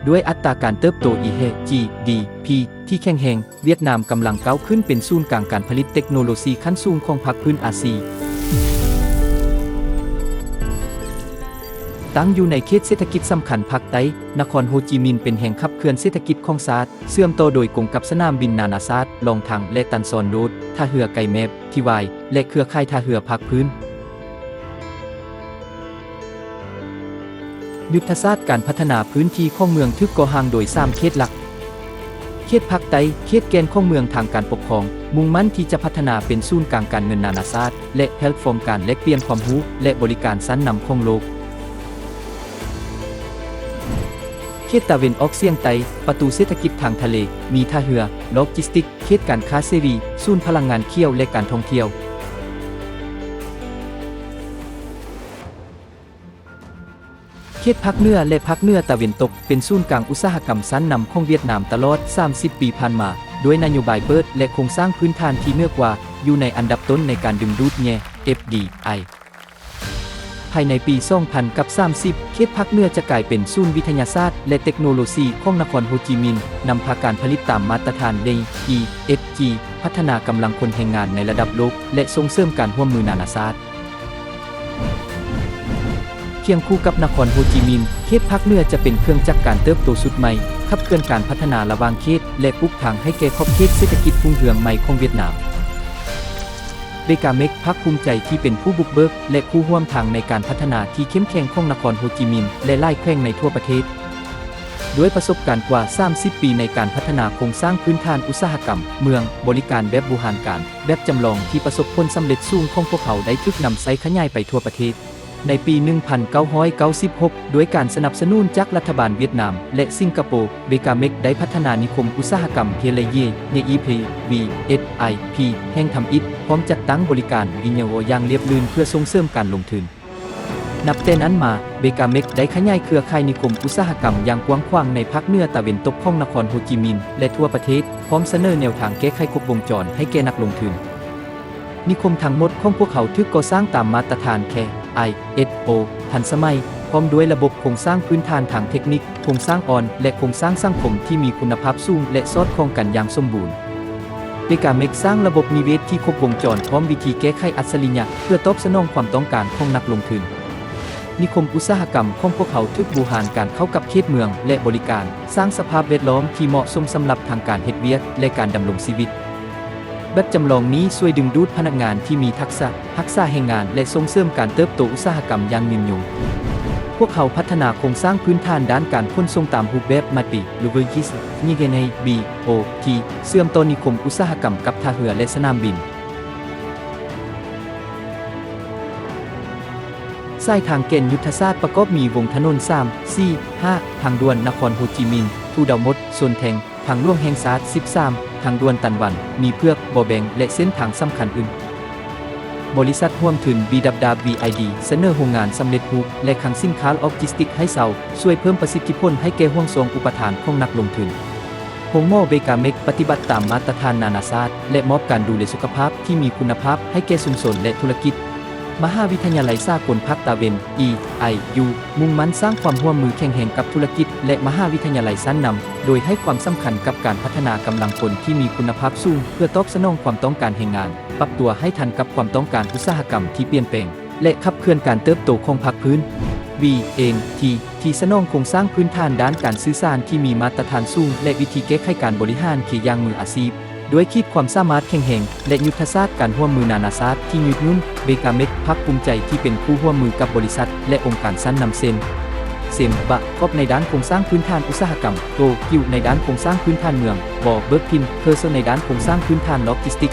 ด้วยอัตราการเติบโต GDP ที่แข็งแรงเวียดนามกำลังก้าวขึ้นเป็นศูนย์กลางการผลิตเทคโนโลยีขั้นสูงของภาคพื้นอาเซียนตั้งอยู่ในเขตเศรษฐกิจสำคัญภาคใต้นครโฮจิมินห์เป็นแห่งขับเคลื่อนเศรษฐกิจของชาติเชื่อมต่อโดยกงกับสนามบินนานาชาติลองทางและตันซอนโรดท่าเรือไก่แมบที่วายและเครือข่ายท่าเรือภาคพื้นยุทธศาสตร์การพัฒนาพื้นที่ของเมืองทึกก่อห่างโดย3เขตหลักเขตภาคใต้เขตแกนของเมืองทางการปกครองมุ่งมั่นที่จะพัฒนาเป็นศูนย์กลางการเงินนานาชาติและแพลตฟอร์มการแลกเปลี่ยนความรู้และบริการชั้นนำของโลกเขตตะวันออกเฉียงใต้ประตูเศรษฐกิจทางทะเลมีท่าเรือโลจิสติกเขตการค้าเสรีศูนย์พลังงานเขียวและการท่องเที่ยวเขตภาคเหนือและภาคเหนือตะวันตกเป็นศูนย์กลางอุตสาหกรรมชั้นนำของเวียดนามตลอด30ปีผ่านมาด้วยนโยบายเปิดและโครงสร้างพื้นฐานที่เหนือกว่าอยู่ในอันดับต้นในการดึงดูดแง่ FDI ภายในปี 2030 เขตภาคเหนือจะกลายเป็นศูนย์วิทยาศาสตร์และเทคโนโลยีของนครโฮจิมินห์นำพาการผลิตตามมาตรฐาน ESG พัฒนากำลังคนแรงงานในระดับโลกและส่งเสริมการร่วมมือนานาชาติเคียงคู่กับนครโฮจิมินห์เขตภาคเหนือจะเป็นเครื่องจักรการเติบโตสุดใหม่ขับเคลื่อนการพัฒนาระหว่างเขตและปลุกทางให้แก่ขอบเขตเศรษฐกิจรุ่งเรืองใหม่ของเวียดนามเบกาเมกภาคภูมิใจที่เป็นผู้บุกเบิกและผู้ร่วมทางในการพัฒนาที่เข้มแข็งของนครโฮจิมินห์และหลายแขวงในทั่วประเทศด้วยประสบการณ์กว่า30ปีในการพัฒนาโครงสร้างพื้นฐานอุตสาหกรรมเมืองบริการแบบบูรณาการแบบจำลองที่ประสบผลสำเร็จสูงของพวกเขาได้ถูกนำใช้ขยายไปทั่วประเทศในปี 1996 ด้วยการสนับสนุนจากรัฐบาลเวียดนามและสิงคโปร์เบกาเมกได้พัฒนานิคมอุตสาหกรรมเฮเลเยเนอีพี VSIP แห่งทำอิฐพร้อมจัดตั้งบริการวิญญาณอย่างเรียบรื่นเพื่อส่งเสริมการลงทุนนับแต่นั้นมาเบกาเมกได้ขยายเครือข่ายนิคมอุตสาหกรรมอย่างกว้างขวางในภาคเหนือตะวันตกของนครโฮจิมินห์และทั่วประเทศพร้อมเสนอแนวทางแก้ไขครบวงจรให้แก่นักลงทุนนิคมทั้งหมดของพวกเขาถูกก่อสร้างตามมาตรฐานแค่ ISO ทันสมัยพร้อมด้วยระบบโครงสร้างพื้นฐานทางเทคนิคโครงสร้างอ่อนและโครงสร้างสังคมที่มีคุณภาพสูงและสอดคล้องกันอย่างสมบูรณ์เบกาเมกสร้างระบบนิเวศที่ครบวงจรพร้อมวิธีแก้ไขอัศจรรย์เพื่อตอบสนองความต้องการของนักลงทุนนิคมอุตสาหกรรมของพวกเขาถูกบูรณาการเข้ากับเขตเมืองและบริการสร้างสภาพแวดล้อมที่เหมาะสมสำหรับทางการเฮ็ดเวียกและการดำรงชีวิตแบบจำลองนี้ช่วยดึงดูดพนักงานที่มีทักษะแห่งงานและส่งเสริมการเติบโตอุตสาหกรรมอย่างยืนยงพวกเขาพัฒนาโครงสร้างพื้นฐานด้านการขนส่งตามรูปแบบมัลติลูเวอร์กิสนิเกเน BOT เชื่อมต่อนิคมอุตสาหกรรมกับท่าเรือและสนามบินสายทางเกณฑ์ยุทธศาสตร์ประกอบมีวงถนน3 4 5ทางด่วนนครโฮจิมินห์ทูดาวมดโซนแทงทางหลวงแห่งชาติ13ทางด่วนตันวันมีเพือกบ่อแบงและเส้นทางสำคัญอื่นบริษัทร่วมทุน BWWID เสนอโรงงานสำเร็จรูปและคลังสินค้าโลจิสติกให้เซาช่วยเพิ่มประสิทธิผลให้แก่ห่วงโซ่อุปทานของนักลงทุนโรงหม้อเบกาเมกปฏิบัติตามมาตรฐานนานาชาติและมอบการดูแลสุขภาพที่มีคุณภาพให้แก่ชุมชนและธุรกิจมหาวิทยาลัยสากลภาคตะวัน EIU มุ่งมั่นสร้างความร่วมมือแข่งแข่งกับธุรกิจและมหาวิทยาลัยชั้นนำโดยให้ความสำคัญกับการพัฒนากำลังคนที่มีคุณภาพสูงเพื่อตอบสนองความต้องการแรงงานปรับตัวให้ทันกับความต้องการอุตสาหกรรมที่เปลี่ยนแปลงและขับเคลื่อนการเติบโตของภาคพื้น VNT ที่สนองโครงสร้างพื้นฐานด้านการสื่อสารที่มีมาตรฐานสูงและวิธีแก้ไขการบริหารที่อย่างมืออาชีพด้วยขีดความสามารถแข็งแรงและยุทธศาสตร์การร่วมมือนานาชาติที่ยืดหยุ่นเบกาเมกภาคภูมิใจที่เป็นผู้ร่วมมือกับบริษัทและองค์การชั้นนำเซมบะครอบในด้านโครงสร้างพื้นฐานอุตสาหกรรมโตกิวในด้านโครงสร้างพื้นฐานเมืองบอเบิร์กพินเพอร์โซในด้านโครงสร้างพื้นฐานโลจิสติก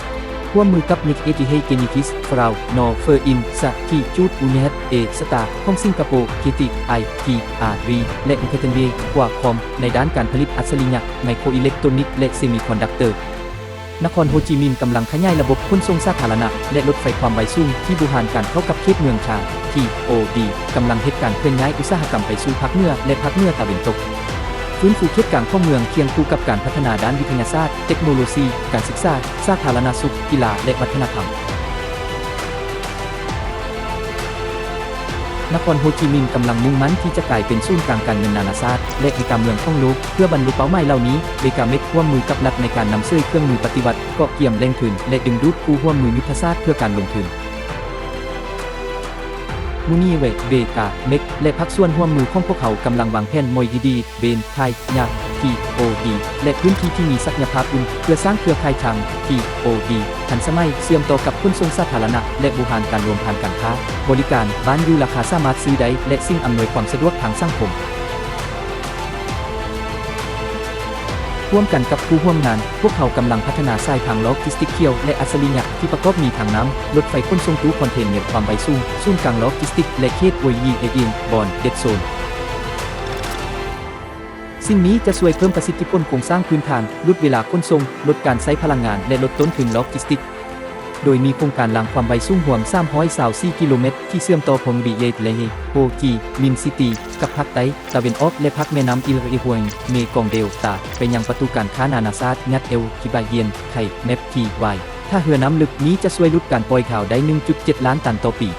ร่วมมือกับนิกเอติเฮเกนิทิสฟราวนอเฟอร์อินสะที่จูดอูเนตสตาร์ของสิงคโปร์กิติไอทีอาร์วีและอินเทอร์เทนเวกว่าคอมในด้านการผลิตอัจฉริยะไมโครอิเล็กทรอนิกส์และเซมิคอนดักเตอร์นครโฮจิมินห์กำลังขยายระบบขนส่งสาธารณะและรถไฟความไวสูงที่บูรณาการเข้ากับเขตเมืองชา TOD กำลังเหตุการเคลื่อนย้ายอุตสาหกรรมไปสู่ภาคเหนือและภาคเหนือตะวันตกฟื้นฟูเขตกลางของเมืองเคียงคู่กับการพัฒนาด้านวิทยาศาสตร์เทคโนโลยีการศึกษาสาธารณสุขกีฬาและวัฒนธรรม นครโฮจิมินห์กำลังมุ่งมั่นที่จะกลายเป็นศูนย์กลางการเงินนานาชาติและกิจการเมืองของโลกเพื่อบรรลุเป้าหมายเหล่านี้เบกาเมกร่วมมือกับรัฐในการนำเสนอเครื่องมือปฏิบัติเกาะเกี่ยมแรงทุนและดึงดูดผู้ร่วมมือยุทธศาสตร์เพื่อการลงทุนมูนีเวเบกาเมกและพรรคส่วนร่วมมือของพวกเขากำลังวางแผนมอยดีเบนไทยยาทีโอดีและพื้นที่ที่มีศักยภาพอื่นเพื่อสร้างเครือข่ายทางทีโอดีทันสมัยเชื่อมต่อกับขนส่งสาธารณะและบริหารการรวมผ่านการค้าบริการบ้านอยู่ราคาสามารถซื้อได้และสิ่งอำนวยความสะดวกทางสังคมร่วมกันกับผู้ร่วมงานพวกเขากำลังพัฒนาสายทางโลจิสติกเคียวและอัศริยะที่ประกอบมีทางน้ำรถไฟขนส่งตู้คอนเทนเนอร์ความไวสูงศูนย์กลางโลจิสติกและเขตอวยยีเอเอียนบอนเดดโซนสิ่งนี้จะช่วยเพิ่มประสิทธิผลโครงสร้างพื้นฐานลดเวลาขนส่งลดการใช้พลังงานและลดต้นทุนโลจิสติกโดยมีโครงการรางความไวสูงรวม324กิโลเมตรที่เชื่อมต่อพงบีเยตและโฮจีมินห์ซิตี้กับภาคใต้ตะวันออกและภาคแม่น้ำอิลริฮวยเมกองเดลตาไปยังประตูการค้านานาชาติงัดเอลคิบาเยียนไข่เนปทีไวถ้าเรือน้ำลึกนี้จะช่วยลดการปล่อยข่าวได้ 1.7 ล้านตันต่อปี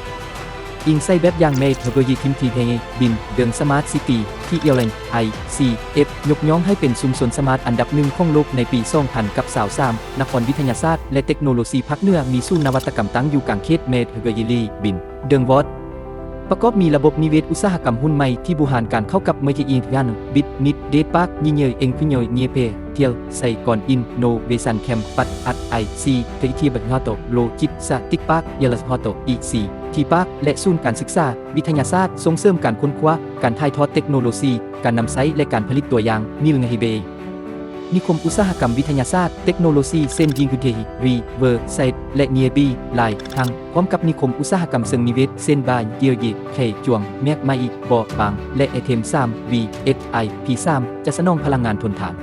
อิงไซแบบอย่างเมทเทอร์ยีทิมทีเฮบินเดืองสมาร์ทซิตี้ที่เอลเลนไอซีเอฟยกย่องให้เป็นชุมชนสมาร์ทอันดับหนึ่งของโลกในปี2023นครวิทยาศาสตร์และเทคโนโลยีภาคเหนือมีศูนย์นวัตกรรมตั้งอยู่กลางเขตเมทเทอร์ยีบินเดืองวอดประกอบมีระบบนิเวศอุตสาหกรรมหุ้นใหม่ที่บูหารการเข้ากับเมจิอินยันบิดนิดเดทปาร์กยิงเยยเอ็งพิญยเนียเพเทียลไซกอนอินโนเวสันแคมปัดอัดไอซีเทคทีบัตฮอตโตโลจิตสติกปาร์กเยลสฮอตโตอีซีทีปาร์กและศูนย์การศึกษาวิทยาศาสตร์ส่งเสริมการค้นคว้าการถ่ายทอดเทคโนโลยีการนำใช้และการผลิตตัวอย่างนิลงฮิเบนิคมอุตสาหกรรมวิทยาศาสตร์เทคโนโลยีเซนยิงกุเทฮีรีเวอร์ไซด์และเนียบีไลทางพร้อมกับนิคมอุตสาหกรรมเชิงนิเวศเซนบายเดียยีเคจวงแมกมาอีบอบางและเอเทม3 VSIP3 จะสนองพลังงานทนทาน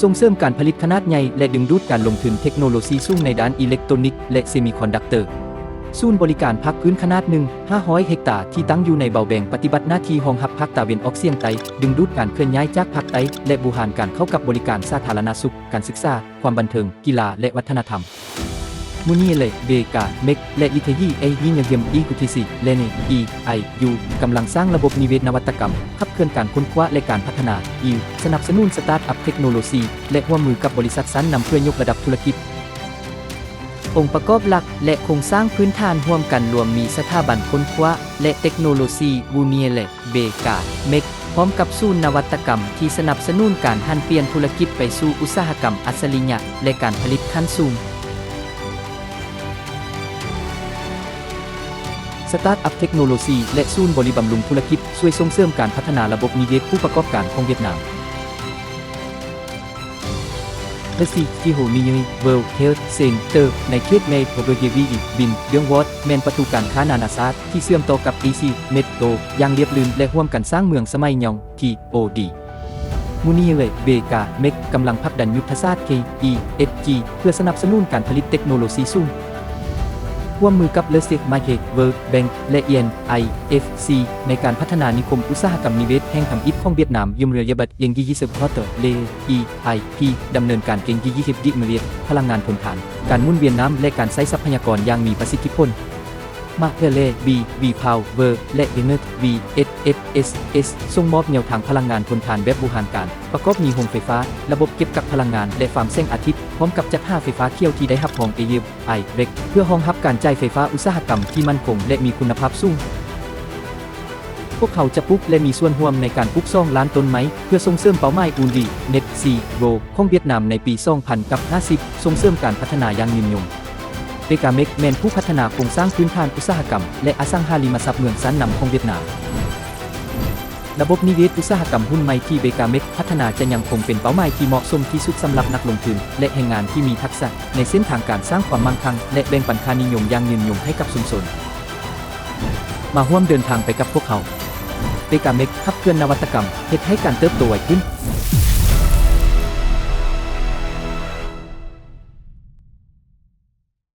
ส่งเสริมการผลิตขนาดใหญ่และดึงดูดการลงทุนเทคโนโลยีสูงในด้านอิเล็กทรอนิกส์และเซมิคอนดักเตอร์ศูนย์บริการภาคพื้นขนาด500 เฮกตาร์ที่ตั้งอยู่ในเบาแบ่งปฏิบัติหน้าที่ห้องหับภาคตะวันออกเฉียงใต้ดึงดูดการเคลื่อนย้ายจากภาคใต้และบริหารการเข้ากับบริการสาธารณสุขการศึกษาความบันเทิงกีฬาและวัฒนธรรมมูนีเลเบกาเมกและลิเทยีเอยิงเยียมอีกุทิซีเลเนอีไอยูกำลังสร้างระบบนิเวศนวัตกรรมขับเคลื่อนการค้นคว้าและการพัฒนาสนับสนุนสตาร์ทอัพเทคโนโลยีและร่วมมือกับบริษัทชั้นนำเพื่อยกระดับธุรกิจองค์ประกอบหลักและโครงสร้างพื้นฐานร่วมกันรวมมีสถาบันค้นคว้าและเทคโนโลยีบูเนียเลเบกาเมกพร้อมกับศูนย์นวัตกรรมที่สนับสนุนการหันเปลี่ยนธุรกิจไปสู่อุตสาหกรรมอัจฉริยะและการผลิตขั้นสูงสตาร์ทอัพเทคโนโลยีและศูนย์บริบำรุงธุรกิจช่วยส่งเสริมการพัฒนาระบบนิเวศผู้ประกอบการของเวียดนามและซีที่โฮนิยเวิลด์เฮลท์เซ็นเตอร์ในเขตเมโทรโลยีบินเดืองวอดแมนประตูการค้านานาชาติที่เชื่อมต่อกับ DC เมโตรอย่างเรียบลื่นและร่วมกันสร้างเมืองสมัยยอง TOD มูนีเวเบกาเมกกำลังผลักดันยุทธศาสตร์ KESG เพื่อสนับสนุนการผลิตเทคโนโลยีสูงร่วมมือกับเลเซกมาเก็ตเวิร์ดแบงก์และIFC ในการพัฒนานิคมอุตสาหกรรมนิเวศแห่งทำอิฐของเวียดนามยมเรือยบัดเยงยี่20พอเตอร์เล EIP ดำเนินการเก่งยี่20ดิเมเรียพลังงานทนทานการหมุนเวียนน้ำและการใช้ทรัพยากรอย่างมีประสิทธิผลมาเทเล B Power และ Energy VSSS ส่งมอบแนวทางพลังงานทนทานแบบบูรณาการประกอบมีโรงไฟฟ้าระบบเก็บกักพลังงานและฟาร์มแสงอาทิตย์พร้อมกับจัดหาไฟฟ้าเคี่ยวที่ได้รับรอง AEC เพื่อรองรับการจ่ายไฟฟ้าอุตสาหกรรมที่มั่นคงและมีคุณภาพสูงพวกเขาจะปลูกและมีส่วนร่วมในการปลูก2 ล้านต้นไม้เพื่อส่งเสริมเป้าหมายอูดี Net Zero ของเวียดนามในปี2050ส่งเสริมการพัฒนาอย่างยืนยงเบกาเมกแมนผู้พัฒนาโครงสร้างพื้นฐานอุตสาหกรรมและอสังหาริมทรัพย์เมืองชั้นนำของเวียดนามระบบนิเวศอุตสาหกรรมหุ้นใหม่ที่เบกาเมกพัฒนาจะยังคงเป็นเป้าหมายที่เหมาะสมที่สุดสำหรับนักลงทุนและแรงงานที่มีทักษะในเส้นทางการสร้างความมั่งคั่งและแบ่งปันค่านิยมอย่างยืนยงให้กับชุมชนมาร่วมเดินทางไปกับพวกเขาเบกาเมกขับเคลื่อนนวัตกรรมเฮ็ดให้การเติบโตไวขึ้น